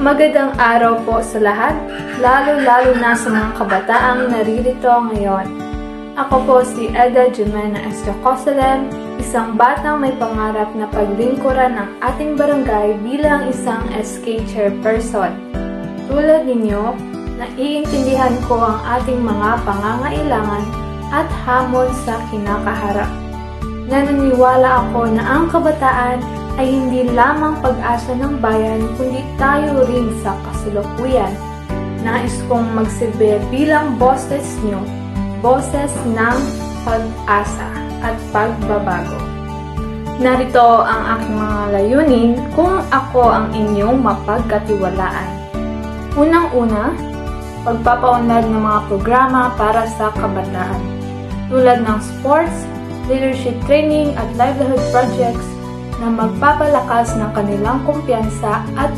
Magandang araw po sa lahat, lalo-lalo na sa mga kabataang naririto ngayon. Ako po si Eda Jimena Estracosalem, isang batang may pangarap na paglingkuran ng ating barangay bilang isang SK chairperson. Tulad ninyo, naiintindihan ko ang ating mga pangangailangan at hamon sa kinakaharap. Naniniwala ako na ang kabataan ay hindi lamang pag-asa ng bayan kundi tayo rin sa kasalukuyan. Nais kong magsilbi bilang boses nyo, boses ng pag-asa at pagbabago. Narito ang aking mga layunin kung ako ang inyong mapagkatiwalaan. Unang-una, pagpapaunlad ng mga programa para sa kabataan, tulad ng sports, leadership training at livelihood projects na magpapalakas ng kanilang kumpiyansa at